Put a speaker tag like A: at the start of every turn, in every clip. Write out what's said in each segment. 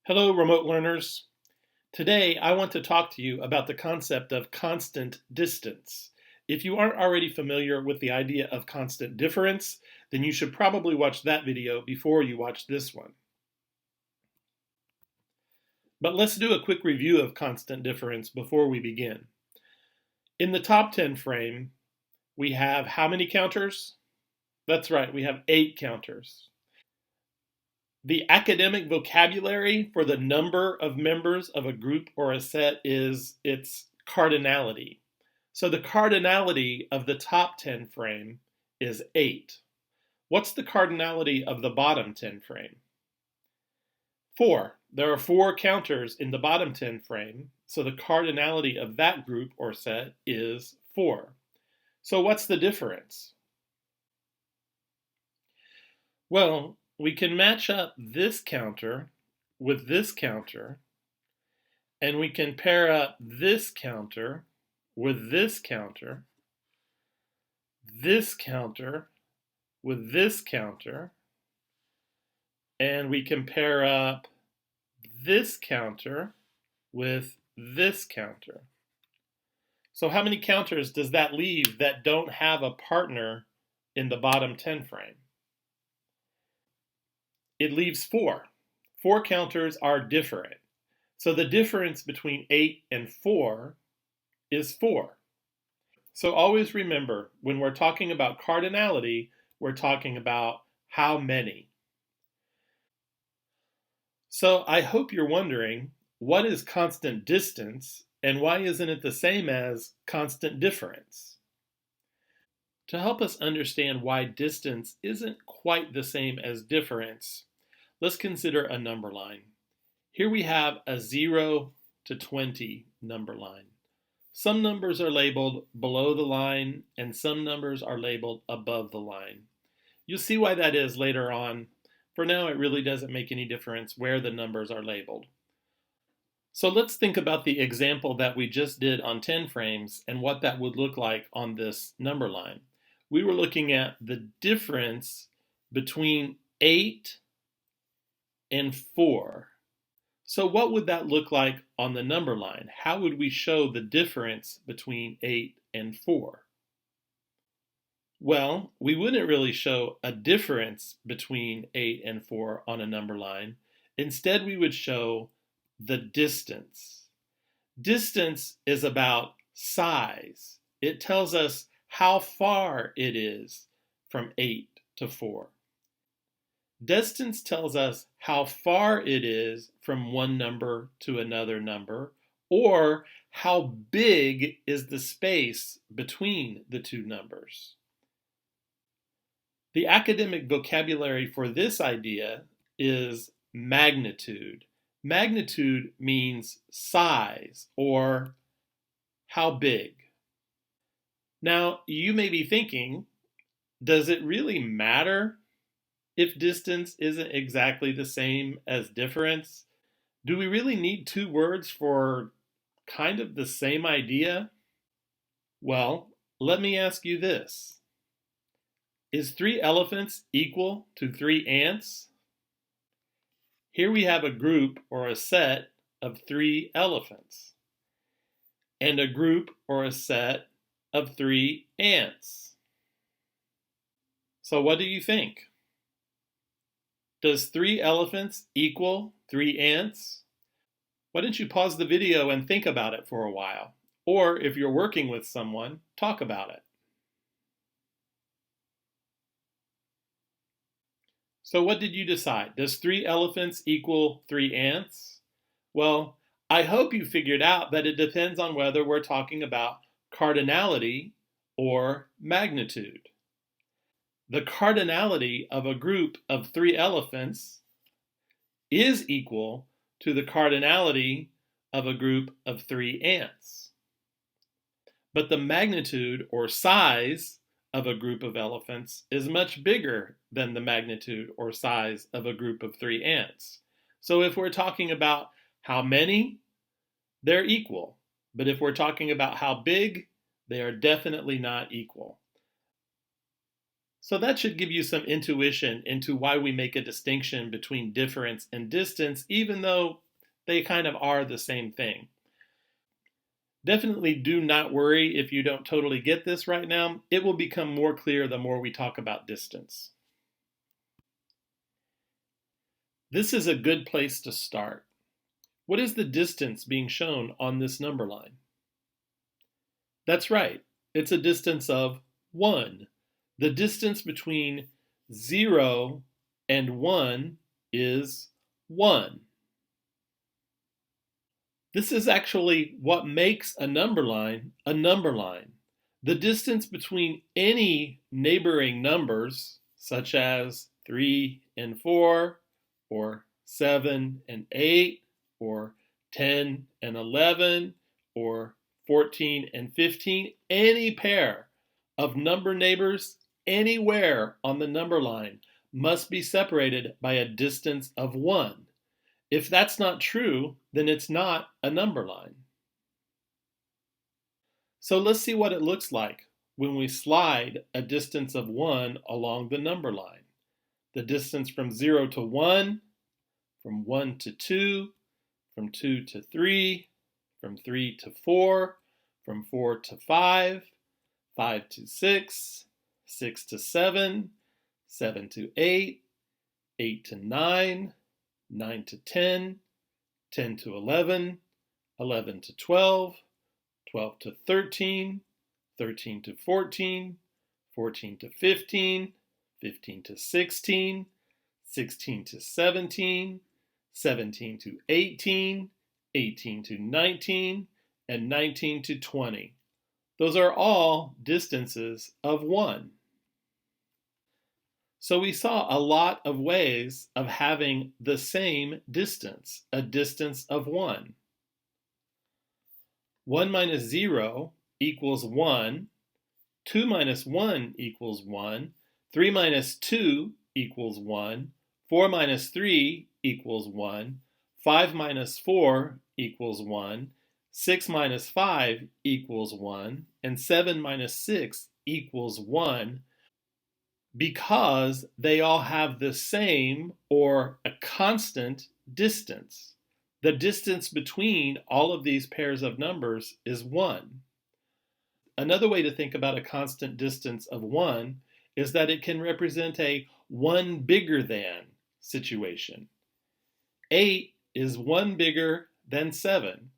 A: Hello, remote learners. Today, I want to talk to you about the concept of constant distance. If you aren't already familiar with the idea of constant difference, then you should probably watch that video before you watch this one. But let's do a quick review of constant difference before we begin. In the top 10 frame, we have how many counters? That's right, we have 8 counters. The academic vocabulary for the number of members of a group or a set is its cardinality. So the cardinality of the top 10 frame is 8. What's the cardinality of the bottom 10 frame? 4. There are 4 counters in the bottom 10 frame, so the cardinality of that group or set is 4. So what's the difference? Well, we can match up this counter with this counter, and we can pair up this counter with this counter with this counter, and we can pair up this counter with this counter. So how many counters does that leave that don't have a partner in the bottom 10 frame? It leaves 4. 4 counters are different. So the difference between 8 and 4 is 4. So always remember, when we're talking about cardinality, we're talking about how many. So I hope you're wondering, what is constant distance and why isn't it the same as constant difference? To help us understand why distance isn't quite the same as difference, let's consider a number line. Here we have a 0 to 20 number line. Some numbers are labeled below the line and some numbers are labeled above the line. You'll see why that is later on. For now, it really doesn't make any difference where the numbers are labeled. So let's think about the example that we just did on 10 frames and what that would look like on this number line. We were looking at the difference between 8 and 4. So what would that look like on the number line? How would we show the difference between 8 and 4? Well, we wouldn't really show a difference between 8 and 4 on a number line. Instead, we would show the distance. Distance is about size. It tells us how far it is from 8 to 4. Distance tells us how far it is from one number to another number, or how big is the space between the two numbers. The academic vocabulary for this idea is magnitude. Magnitude means size or how big. Now, you may be thinking, does it really matter if distance isn't exactly the same as difference? Do we really need 2 words for kind of the same idea? Well, let me ask you this. Is 3 elephants equal to 3 ants? Here we have a group or a set of 3 elephants and a group or a set of 3 ants. So what do you think? Does 3 elephants equal 3 ants? Why don't you pause the video and think about it for a while? Or if you're working with someone, talk about it. So what did you decide? Does 3 elephants equal 3 ants? Well, I hope you figured out that it depends on whether we're talking about cardinality or magnitude. The cardinality of a group of 3 elephants is equal to the cardinality of a group of 3 ants. But the magnitude or size of a group of elephants is much bigger than the magnitude or size of a group of 3 ants. So if we're talking about how many, they're equal. But if we're talking about how big, they are definitely not equal. So that should give you some intuition into why we make a distinction between difference and distance, even though they kind of are the same thing. Definitely do not worry if you don't totally get this right now. It will become more clear the more we talk about distance. This is a good place to start. What is the distance being shown on this number line? That's right, it's a distance of 1. The distance between 0 and 1 is 1. This is actually what makes a number line a number line. The distance between any neighboring numbers, such as 3 and 4, or 7 and 8, or 10 and 11, or 14 and 15, any pair of number neighbors anywhere on the number line must be separated by a distance of 1. If that's not true, then it's not a number line. So let's see what it looks like when we slide a distance of 1 along the number line. The distance from 0 to 1, from 1 to 2, from 2 to 3, from 3 to 4, from 4 to 5, 5 to 6, 6 to 7, 7 to 8, 8 to 9, 9 to 10, 10 to 11, 11 to 12, 12 to 13, 13 to 14, 14 to 15, 15 to 16, 16 to 17, 17 to 18, 18 to 19, and 19 to 20. Those are all distances of 1. So we saw a lot of ways of having the same distance, a distance of 1. 1 minus 0 equals 1. 2 minus 1 equals 1. 3 minus 2 equals 1. 4 minus 3 equals 1. 5 minus 4 equals 1. 6 minus 5 equals 1. And 7 minus 6 equals 1. Because they all have the same or a constant distance. The distance between all of these pairs of numbers is 1. Another way to think about a constant distance of 1 is that it can represent a 1 bigger than situation. 8 is 1 bigger than 7.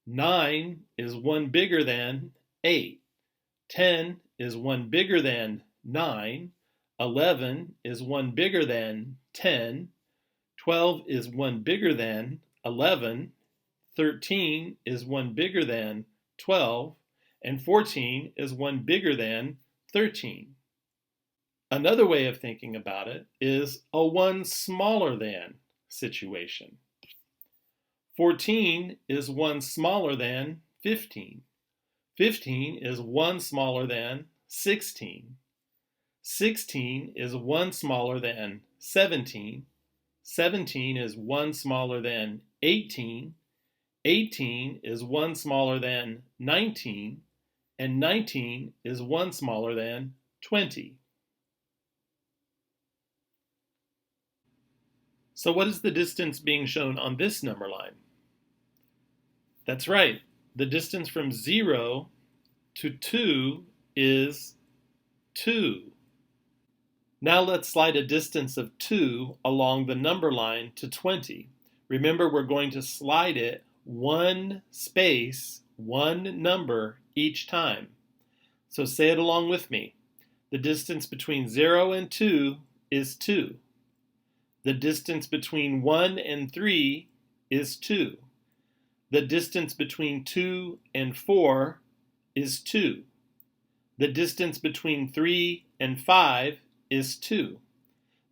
A: 9 is 1 bigger than 8. 10 is 1 bigger than 9. 11 is 1 bigger than 10. 12 is 1 bigger than 11. 13 is 1 bigger than 12. And 14 is 1 bigger than 13. Another way of thinking about it is a 1 smaller than situation. 14 is 1 smaller than 15. 15 is 1 smaller than 16. 16 is 1 smaller than 17. 17 is 1 smaller than 18. 18 is 1 smaller than 19. And 19 is 1 smaller than 20. So what is the distance being shown on this number line? That's right. The distance from 0 to 2 is 2. Now let's slide a distance of 2 along the number line to 20. Remember, we're going to slide it 1 space, 1 number each time. So say it along with me. The distance between 0 and 2 is 2. The distance between 1 and 3 is 2. The distance between 2 and 4 is 2. The distance between 3 and 5 is 2.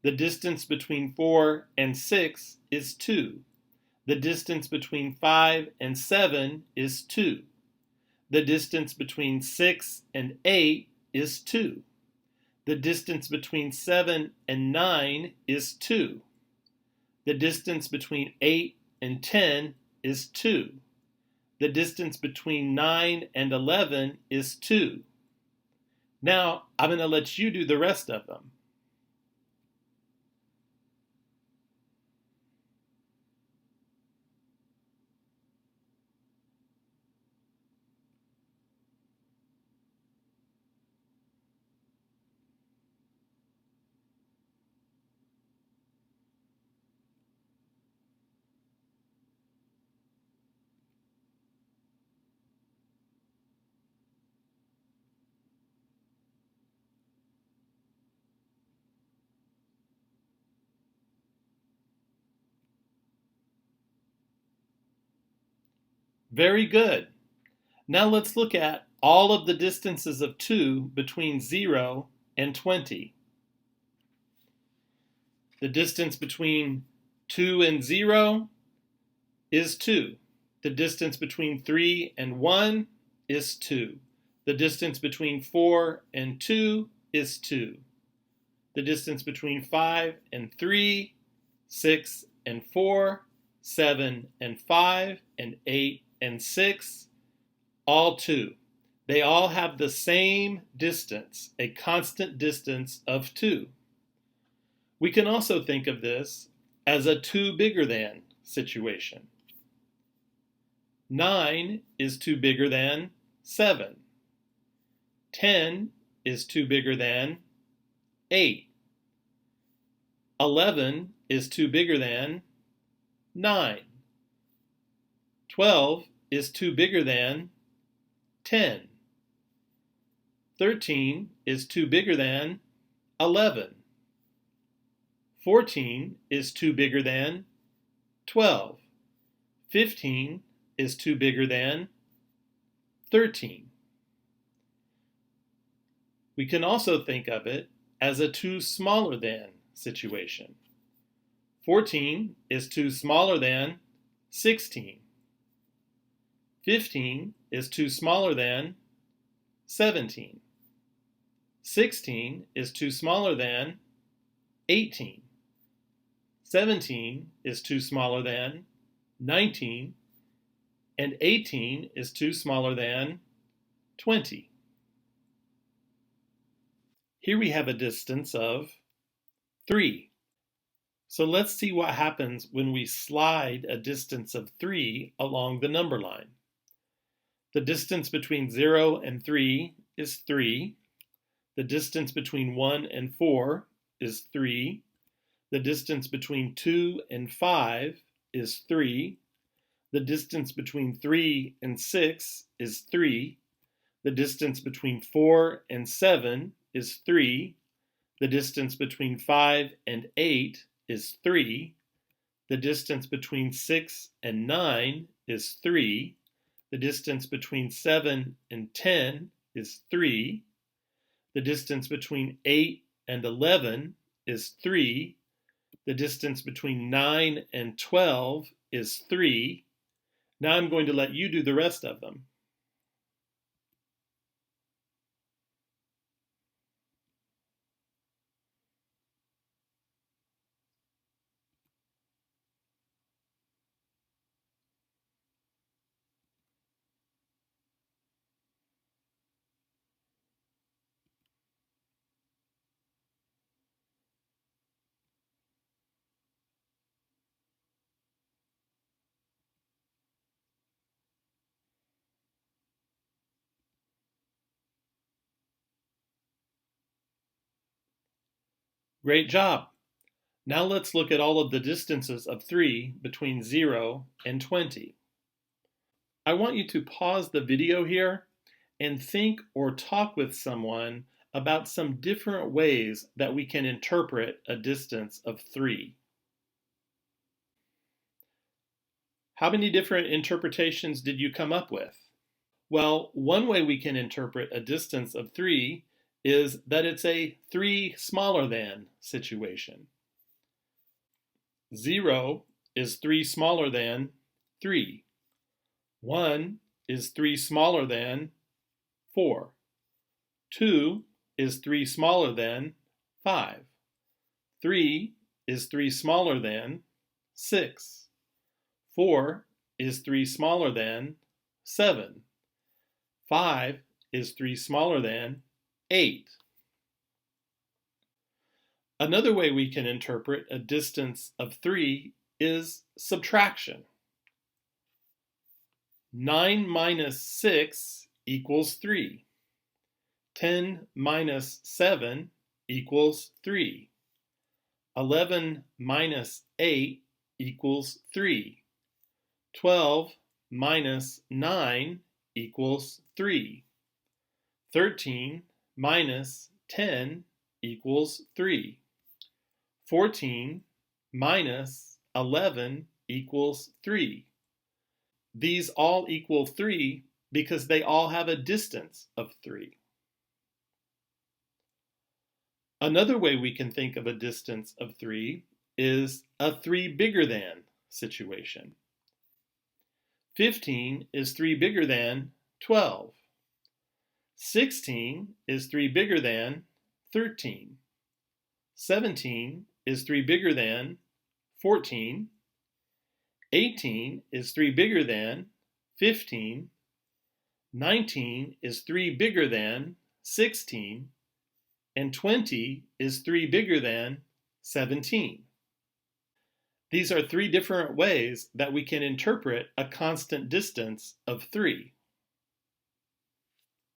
A: The distance between 4 and 6 is 2. The distance between 5 and 7 is 2. The distance between 6 and 8 is 2. The distance between 7 and 9 is 2. The distance between 8 and 10 is 2. The distance between 9 and 11 is 2. Now, I'm going to let you do the rest of them. Very good. Now let's look at all of the distances of 2 between 0 and 20. The distance between 2 and 0 is 2. The distance between 3 and 1 is 2. The distance between 4 and 2 is 2. The distance between 5 and 3, 6 and 4, 7 and 5, and 8 and 6, all 2. They all have the same distance, a constant distance of 2. We can also think of this as a 2 bigger than situation. 9 is 2 bigger than 7. 10 is 2 bigger than 8. 11 is 2 bigger than 9. 12 is 2 bigger than 10. 13 is 2 bigger than 11. 14 is 2 bigger than 12. 15 is 2 bigger than 13. We can also think of it as a 2 smaller than situation. 14 is 2 smaller than 16. 15 is 2 smaller than 17. 16 is 2 smaller than 18. 17 is 2 smaller than 19. And 18 is 2 smaller than 20. Here we have a distance of 3. So let's see what happens when we slide a distance of 3 along the number line. The distance between 0 and 3 is 3. The distance between 1 and 4 is 3. The distance between 2 and 5 is 3. The distance between 3 and 6 is 3. The distance between 4 and 7 is 3. The distance between 5 and 8 is 3. The distance between 6 and 9 is 3. The distance between 7 and 10 is 3. The distance between 8 and 11 is 3. The distance between 9 and 12 is 3. Now I'm going to let you do the rest of them. Great job. Now let's look at all of the distances of 3 between 0 and 20. I want you to pause the video here and think or talk with someone about some different ways that we can interpret a distance of 3. How many different interpretations did you come up with? Well, one way we can interpret a distance of 3 is that it's a 3 smaller than situation. 0 is 3 smaller than 3. 1 is 3 smaller than 4. 2 is 3 smaller than 5. 3 is 3 smaller than 6. 4 is 3 smaller than 7. 5 is 3 smaller than 8. Another way we can interpret a distance of 3 is subtraction. 9 minus 6 equals 3. 10 minus 7 equals 3. 11 minus 8 equals 3. 12 minus 9 equals 3. 13 minus 10 equals 3. 14 minus 11 equals 3. These all equal 3 because they all have a distance of 3. Another way we can think of a distance of 3 is a 3 bigger than situation. 15 is 3 bigger than 12. 16 is 3 bigger than 13. 17 is 3 bigger than 14. 18 is 3 bigger than 15. 19 is 3 bigger than 16. And 20 is 3 bigger than 17. These are 3 different ways that we can interpret a constant distance of 3.